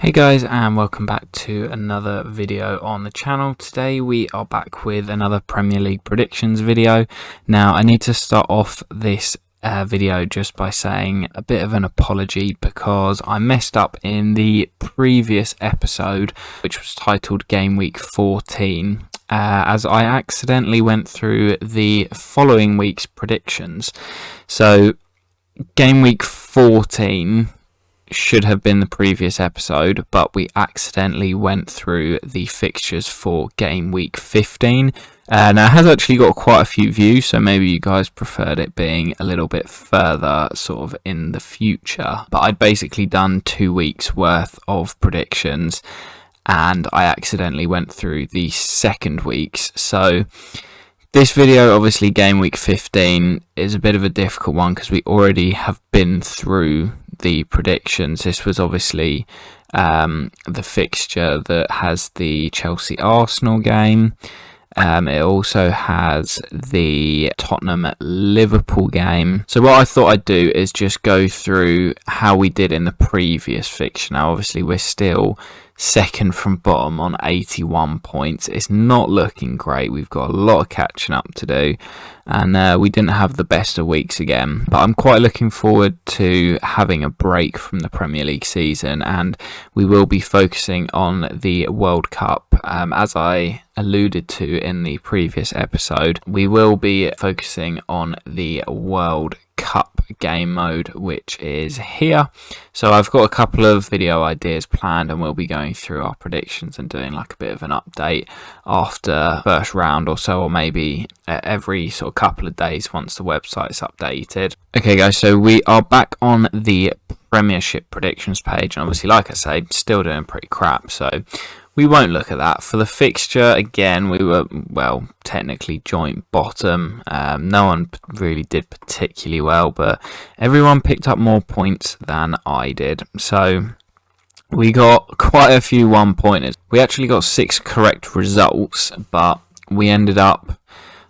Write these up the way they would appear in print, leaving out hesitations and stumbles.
Hey guys, and welcome back to another video on the channel. Today we are back with another Premier League predictions video. Now I need to start off this video just by saying a bit of an apology because I messed up in the previous episode, which was titled Gameweek 14, as I accidentally went through the following week's predictions. So Gameweek 14 should have been the previous episode, but we accidentally went through the fixtures for game week 15. Now it has actually got quite a few views, so maybe you guys preferred it being a little bit further sort of in the future, but I'd basically done 2 weeks worth of predictions and I accidentally went through the second week's. So this video, obviously game week 15, is a bit of a difficult one because we already have been through the predictions. This was obviously the fixture that has the Chelsea-Arsenal game. It also has the Tottenham-Liverpool game. So what I thought I'd do is just go through how we did in the previous fixture. Now obviously we're still second from bottom on 81 points. It's not looking great. We've got a lot of catching up to do, and we didn't have the best of weeks again, but I'm quite looking forward to having a break from the Premier League season, and we will be focusing on the World Cup. As I alluded to in the previous episode, we will be focusing on the World Cup game mode, which is here. So I've got a couple of video ideas planned, and we'll be going through our predictions and doing like a bit of an update after first round or so, or maybe every sort of couple of days once the website's updated. Okay guys, so we are back on the Premiership predictions page, and obviously like I say, still doing pretty crap, so we won't look at that. For the fixture, again, we were, well, technically joint bottom. No one really did particularly well, but everyone picked up more points than I did. So we got quite a few one-pointers. We actually got 6 correct results, but we ended up...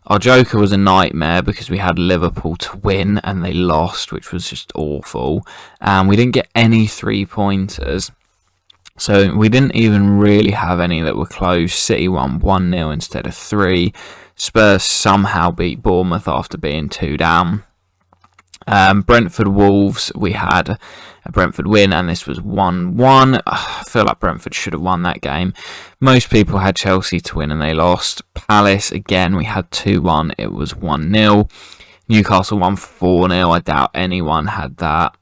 Our joker was a nightmare because we had Liverpool to win and they lost, which was just awful. And we didn't get any 3-pointers. So we didn't even really have any that were close. City won 1-0 instead of 3. Spurs somehow beat Bournemouth after being 2 down. Brentford Wolves, we had a Brentford win, and this was 1-1. I feel like Brentford should have won that game. Most people had Chelsea to win and they lost. Palace, again, we had 2-1. It was 1-0. Newcastle won 4-0. I doubt anyone had that.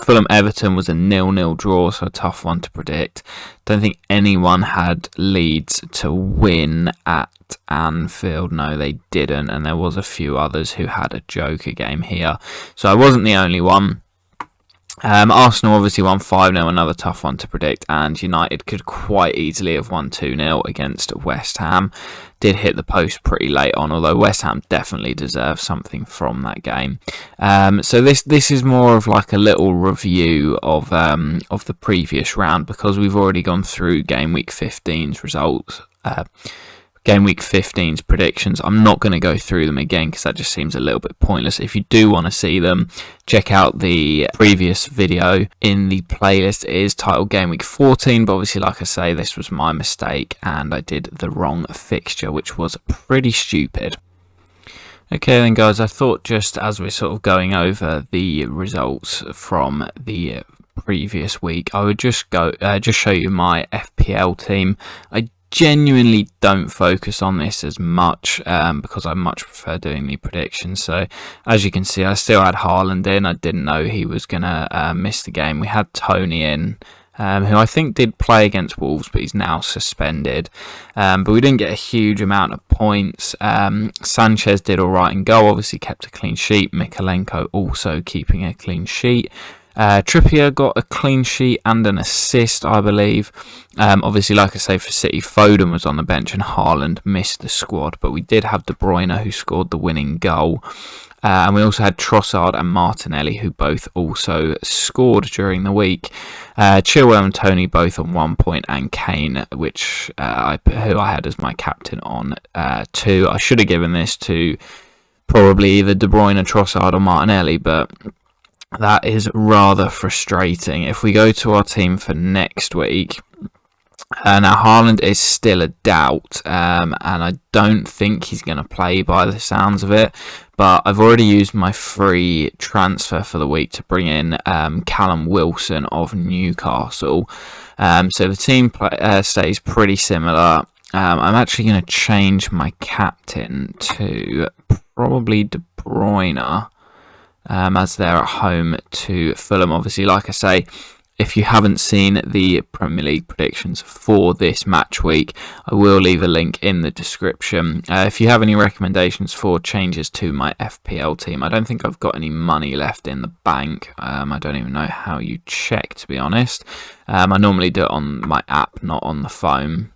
Fulham-Everton was a 0-0 draw, so a tough one to predict. Don't think anyone had Leeds to win at Anfield. No, they didn't, and there was a few others who had a joker game here, so I wasn't the only one. Arsenal obviously won 5-0, another tough one to predict, and United could quite easily have won 2-0 against West Ham. Did hit the post pretty late on, although West Ham definitely deserved something from that game. So this is more of like a little review of the previous round, because we've already gone through Game Week 15's results. Game Week 15's predictions. I'm not going to go through them again because that just seems a little bit pointless. If you do want to see them, check out the previous video in the playlist. It is titled Game Week 14, but obviously, like I say, this was my mistake and I did the wrong fixture, which was pretty stupid. Okay then guys, I thought just as we're sort of going over the results from the previous week, I would just show you my FPL team. I genuinely don't focus on this as much because I much prefer doing the predictions. So as you can see, I still had Haaland in. I didn't know he was gonna miss the game. We had Tony in, who I think did play against Wolves, but he's now suspended. But we didn't get a huge amount of points. Sanchez did all right in goal, obviously kept a clean sheet. Mikalenko also keeping a clean sheet. Trippier got a clean sheet and an assist, I believe. Obviously, like I say, for City, Foden was on the bench and Haaland missed the squad, but we did have De Bruyne, who scored the winning goal. And we also had Trossard and Martinelli, who both also scored during the week. Chilwell and Tony both on 1 point, and Kane, who I had as my captain, on 2. I should have given this to probably either De Bruyne, Trossard or Martinelli, but that is rather frustrating. If we go to our team for next week, now Haaland is still a doubt, and I don't think he's going to play by the sounds of it. But I've already used my free transfer for the week to bring in Callum Wilson of Newcastle. So the team stays pretty similar. I'm actually going to change my captain to probably De Bruyne, as they're at home to Fulham. Obviously, like I say, if you haven't seen the Premier League predictions for this match week, I will leave a link in the description. If you have any recommendations for changes to my FPL team, I don't think I've got any money left in the bank. I don't even know how you check, to be honest. I normally do it on my app, not on the phone.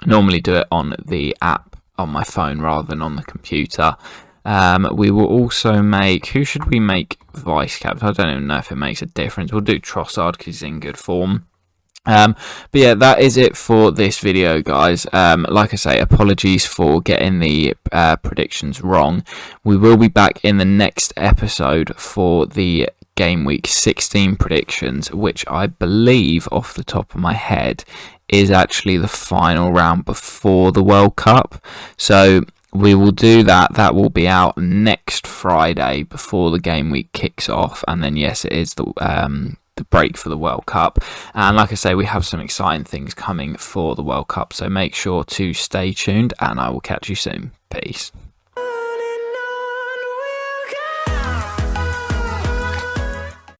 I normally do it on the app on my phone rather than on the computer. We will also make, who should we make vice captain? I don't even know if it makes a difference. We'll do Trossard because he's in good form. But yeah, that is it for this video, guys. Like I say, apologies for getting the predictions wrong. We will be back in the next episode for the Gameweek 16 predictions, which I believe off the top of my head is actually the final round before the World Cup. So we will do that. That will be out next Friday before the game week kicks off, and then yes, it is the break for the World Cup. And like I say, we have some exciting things coming for the World Cup, so make sure to stay tuned, and I will catch you soon. Peace.